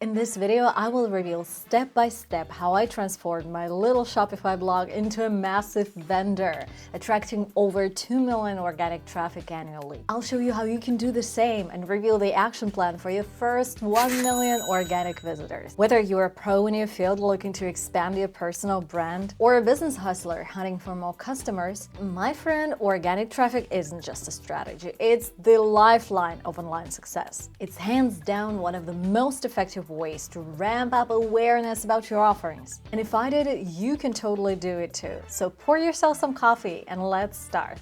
In this video, I will reveal step by step how I transformed my little Shopify blog into a massive vendor, attracting over 2 million organic traffic annually. I'll show you how you can do the same and reveal the action plan for your first 1 million organic visitors. Whether you're a pro in your field looking to expand your personal brand or a business hustler hunting for more customers, my friend, organic traffic isn't just a strategy, it's the lifeline of online success. It's hands down one of the most effective ways to ramp up awareness about your offerings. And if I did it, you can totally do it too. So pour yourself some coffee and let's start.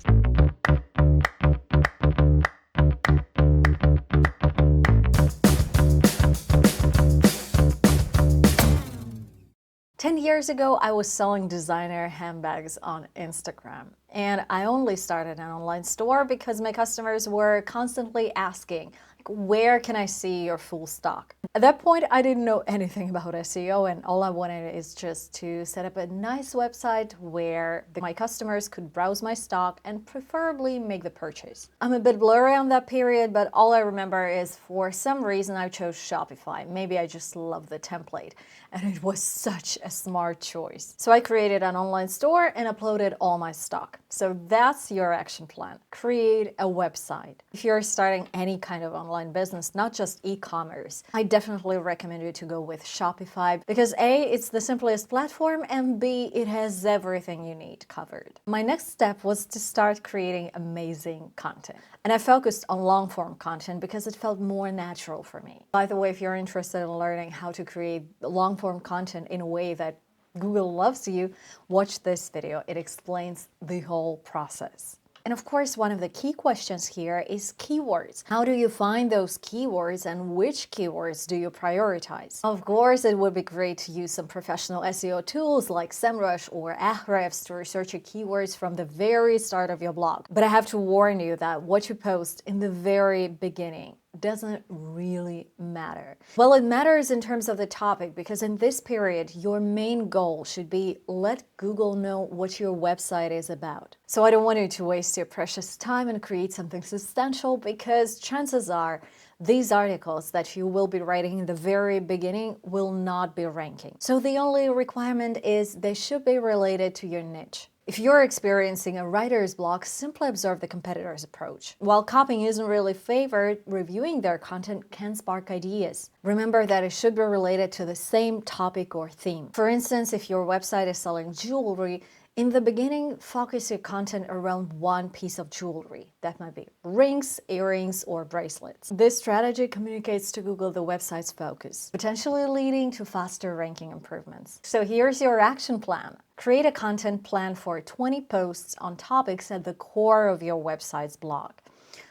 Ten years ago, I was selling designer handbags on Instagram. And I only started an online store because my customers were constantly asking, where can I see your full stock? At that point, I didn't know anything about SEO, and all I wanted is just to set up a nice website where my customers could browse my stock and preferably make the purchase. I'm a bit blurry on that period, but all I remember is for some reason I chose Shopify. Maybe I just love the template, and it was such a smart choice. So I created an online store and uploaded all my stock. So that's your action plan. Create a website. If you're starting any kind of online business, not just e-commerce, I definitely recommend you to go with Shopify because A, it's the simplest platform, and B, it has everything you need covered. My next step was to start creating amazing content. And I focused on long-form content because it felt more natural for me. By the way, if you're interested in learning how to create long-form content in a way that Google loves you, watch this video. It explains the whole process. And of course, one of the key questions here is keywords. How do you find those keywords and which keywords do you prioritize? Of course, it would be great to use some professional SEO tools like SEMrush or Ahrefs to research your keywords from the very start of your blog. But I have to warn you that what you post in the very beginning doesn't really matter. Well, it matters in terms of the topic because in this period, your main goal should be let Google know what your website is about. So I don't want you to waste your precious time and create something substantial because chances are these articles that you will be writing in the very beginning will not be ranking. So the only requirement is they should be related to your niche. If you're experiencing a writer's block, simply observe the competitor's approach. While copying isn't really favored, reviewing their content can spark ideas. Remember that it should be related to the same topic or theme. For instance, if your website is selling jewelry, in the beginning, focus your content around one piece of jewelry. That might be rings, earrings, or bracelets. This strategy communicates to Google the website's focus, potentially leading to faster ranking improvements. So here's your action plan. Create a content plan for 20 posts on topics at the core of your website's blog.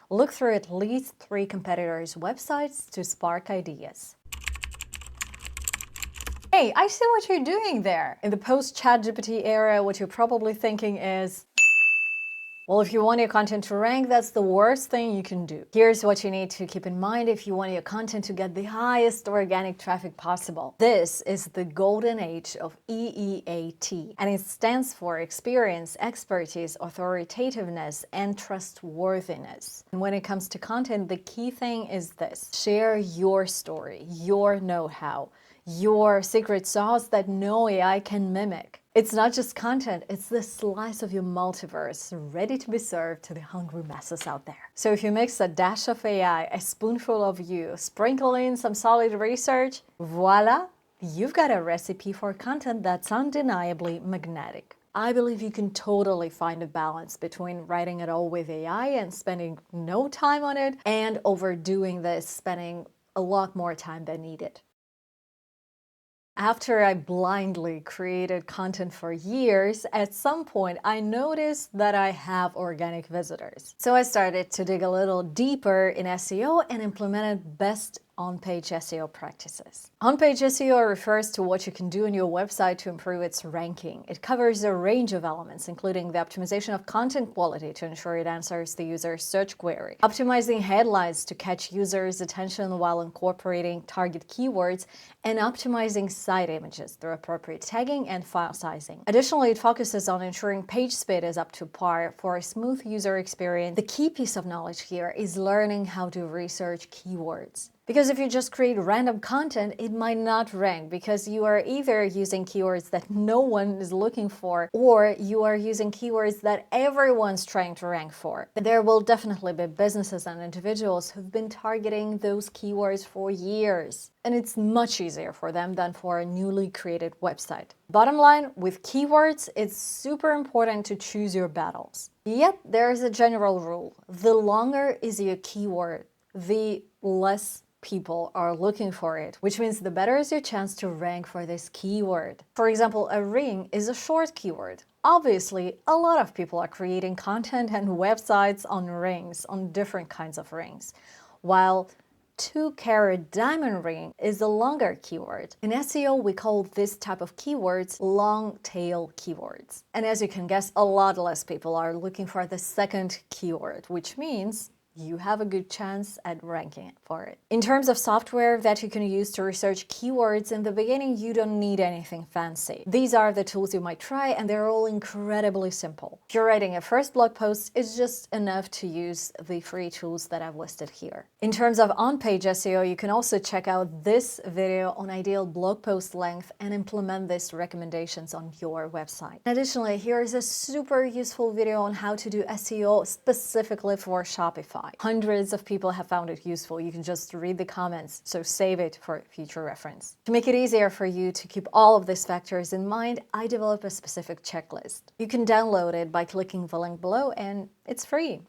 Look through at least 3 competitors' websites to spark ideas. Hey, I see what you're doing there. In the post-ChatGPT era, what you're probably thinking is, well, if you want your content to rank, that's the worst thing you can do. Here's what you need to keep in mind if you want your content to get the highest organic traffic possible. This is the golden age of EEAT, and it stands for experience, expertise, authoritativeness, and trustworthiness. And when it comes to content, the key thing is this: share your story, your know-how, your secret sauce that no AI can mimic. It's not just content, it's the slice of your multiverse ready to be served to the hungry masses out there. So if you mix a dash of AI, a spoonful of you, sprinkle in some solid research, voila, you've got a recipe for content that's undeniably magnetic. I believe you can totally find a balance between writing it all with AI and spending no time on it, and overdoing this, spending a lot more time than needed. After I blindly created content for years, at some point I noticed that I have organic visitors. So I started to dig a little deeper in SEO and implemented best on-page SEO practices. On-page SEO refers to what you can do on your website to improve its ranking. It covers a range of elements, including the optimization of content quality to ensure it answers the user's search query, optimizing headlines to catch users' attention while incorporating target keywords, and optimizing site images through appropriate tagging and file sizing. Additionally, it focuses on ensuring page speed is up to par for a smooth user experience. The key piece of knowledge here is learning how to research keywords. Because if you just create random content, it might not rank because you are either using keywords that no one is looking for, or you are using keywords that everyone's trying to rank for. There will definitely be businesses and individuals who've been targeting those keywords for years, and it's much easier for them than for a newly created website. Bottom line, with keywords, it's super important to choose your battles. Yet, there is a general rule. The longer is your keyword, the less people are looking for it, which means the better is your chance to rank for this keyword. For example, a ring is a short keyword. Obviously, a lot of people are creating content and websites on rings, on different kinds of rings, while 2-carat diamond ring is a longer keyword. In SEO, we call this type of keywords long tail keywords. And as you can guess, a lot less people are looking for the second keyword, which means you have a good chance at ranking for it. In terms of software that you can use to research keywords, in the beginning, you don't need anything fancy. These are the tools you might try, and they're all incredibly simple. If you're writing a first blog post, it's just enough to use the free tools that I've listed here. In terms of on-page SEO, you can also check out this video on ideal blog post length and implement these recommendations on your website. Additionally, here is a super useful video on how to do SEO specifically for Shopify. Hundreds of people have found it useful. You can just read the comments, so save it for future reference. To make it easier for you to keep all of these factors in mind, I developed a specific checklist. You can download it by clicking the link below, and it's free.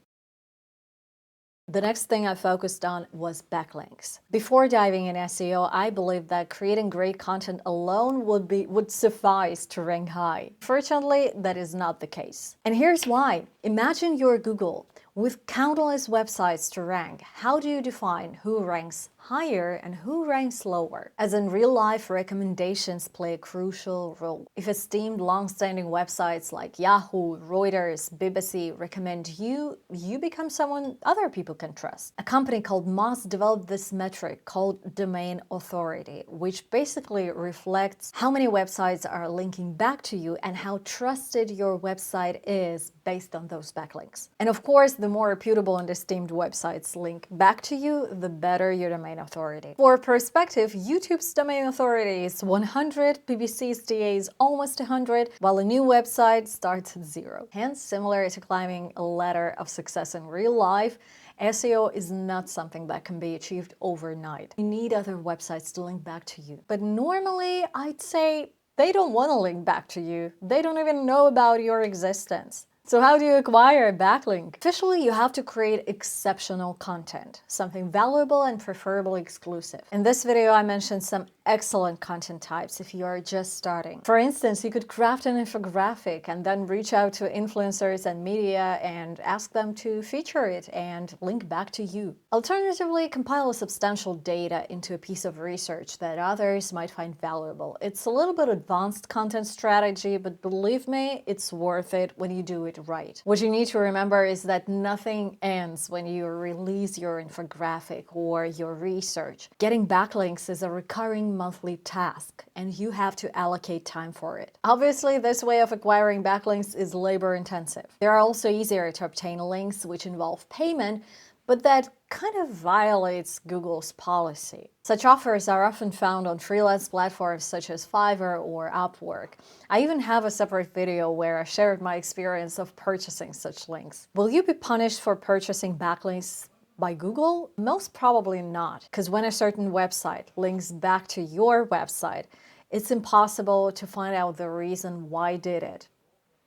The next thing I focused on was backlinks. Before diving in SEO, I believed that creating great content alone would suffice to rank high. Fortunately, that is not the case. And here's why. Imagine you're Google. With countless websites to rank, how do you define who ranks higher and who ranks lower? As in real life, recommendations play a crucial role. If esteemed long-standing websites like Yahoo, Reuters, BBC recommend you, you become someone other people can trust. A company called Moz developed this metric called domain authority, which basically reflects how many websites are linking back to you and how trusted your website is based on those backlinks. And of course, the more reputable and esteemed websites link back to you, the better your domain authority. For perspective, YouTube's domain authority is 100, BBC's DA is almost 100, while a new website starts at 0. Hence, similar to climbing a ladder of success in real life, SEO is not something that can be achieved overnight. You need other websites to link back to you. But normally, I'd say they don't want to link back to you. They don't even know about your existence. So how do you acquire a backlink? Officially, you have to create exceptional content, something valuable and preferably exclusive. In this video, I mentioned some excellent content types if you are just starting. For instance, you could craft an infographic and then reach out to influencers and media and ask them to feature it and link back to you. Alternatively, compile substantial data into a piece of research that others might find valuable. It's a little bit advanced content strategy, but believe me, it's worth it when you do it right. What you need to remember is that nothing ends when you release your infographic or your research. Getting backlinks is a recurring monthly task, and you have to allocate time for it. Obviously, this way of acquiring backlinks is labor intensive. They are also easier to obtain links which involve payment, but that kind of violates Google's policy. Such offers are often found on freelance platforms such as Fiverr or Upwork. I even have a separate video where I shared my experience of purchasing such links. Will you be punished for purchasing backlinks by Google? Most probably not, because when a certain website links back to your website, it's impossible to find out the reason why did it.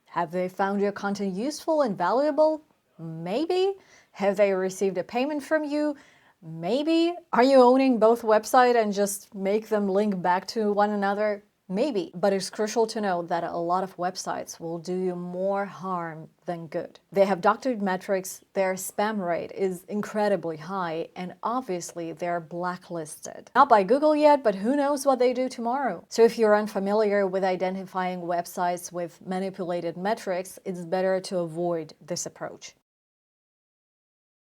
Have they found your content useful and valuable? Maybe. Have they received a payment from you? Maybe. Are you owning both websites and just make them link back to one another? Maybe. But it's crucial to know that a lot of websites will do you more harm than good. They have doctored metrics, their spam rate is incredibly high, and obviously they're blacklisted. Not by Google yet, but who knows what they do tomorrow. So if you're unfamiliar with identifying websites with manipulated metrics, it's better to avoid this approach.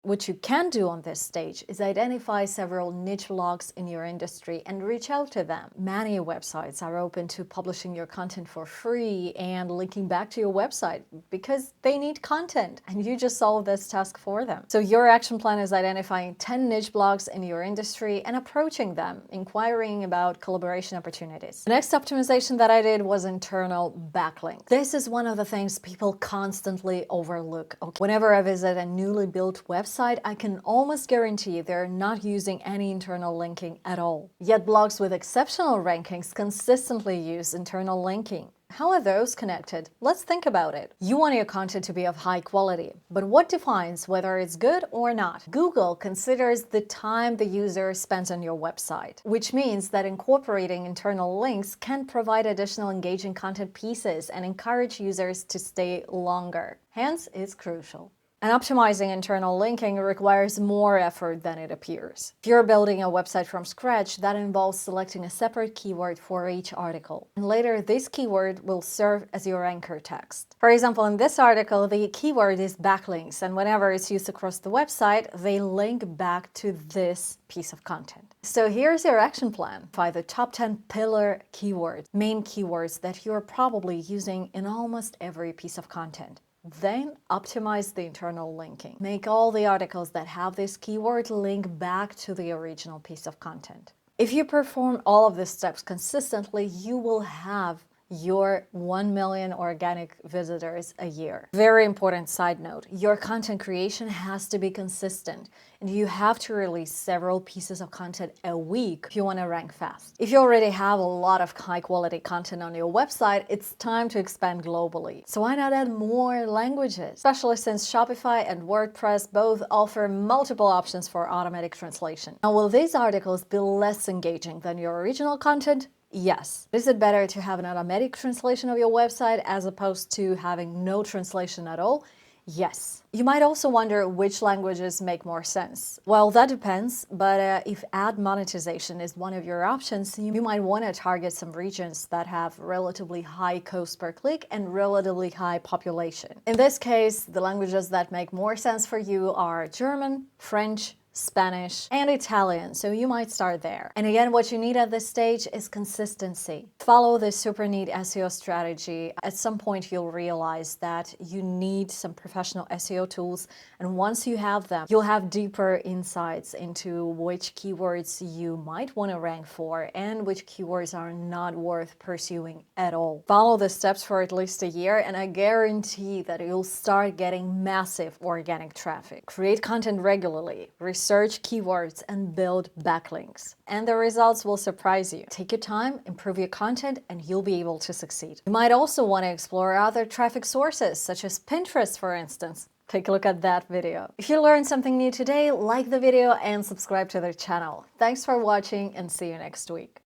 What you can do on this stage is identify several niche blogs in your industry and reach out to them. Many websites are open to publishing your content for free and linking back to your website because they need content, and you just solve this task for them. So your action plan is identifying 10 niche blogs in your industry and approaching them, inquiring about collaboration opportunities. The next optimization that I did was internal backlinks. This is one of the things people constantly overlook. Okay, whenever I visit a newly built website, I can almost guarantee they're not using any internal linking at all. Yet blogs with exceptional rankings consistently use internal linking. How are those connected? Let's think about it. You want your content to be of high quality, but what defines whether it's good or not? Google considers the time the user spends on your website, which means that incorporating internal links can provide additional engaging content pieces and encourage users to stay longer. Hence, it's crucial. And optimizing internal linking requires more effort than it appears. If you're building a website from scratch, that involves selecting a separate keyword for each article. And later, this keyword will serve as your anchor text. For example, in this article, the keyword is backlinks, and whenever it's used across the website, they link back to this piece of content. So here's your action plan. Find the top 10 pillar keywords, main keywords that you're probably using in almost every piece of content. Then optimize the internal linking. Make all the articles that have this keyword link back to the original piece of content. If you perform all of these steps consistently, you will have your 1 million organic visitors a year. Very important side note, your content creation has to be consistent, and you have to release several pieces of content a week if you want to rank fast. If you already have a lot of high quality content on your website, it's time to expand globally. So why not add more languages? Especially since Shopify and WordPress both offer multiple options for automatic translation. Now, will these articles be less engaging than your original content? Yes. Is it better to have an automatic translation of your website as opposed to having no translation at all? Yes. You might also wonder which languages make more sense. Well, that depends, but if ad monetization is one of your options, you might want to target some regions that have relatively high cost per click and relatively high population. In this case, the languages that make more sense for you are German, French, Spanish, and Italian, so you might start there. And again, what you need at this stage is consistency. Follow this super neat SEO strategy. At some point, you'll realize that you need some professional SEO tools, and once you have them, you'll have deeper insights into which keywords you might want to rank for and which keywords are not worth pursuing at all. Follow the steps for at least a year, and I guarantee that you'll start getting massive organic traffic. Create content regularly, research keywords, and build backlinks. And the results will surprise you. Take your time, improve your content, and you'll be able to succeed. You might also want to explore other traffic sources, such as Pinterest, for instance. Take a look at that video. If you learned something new today, like the video and subscribe to the channel. Thanks for watching, and see you next week.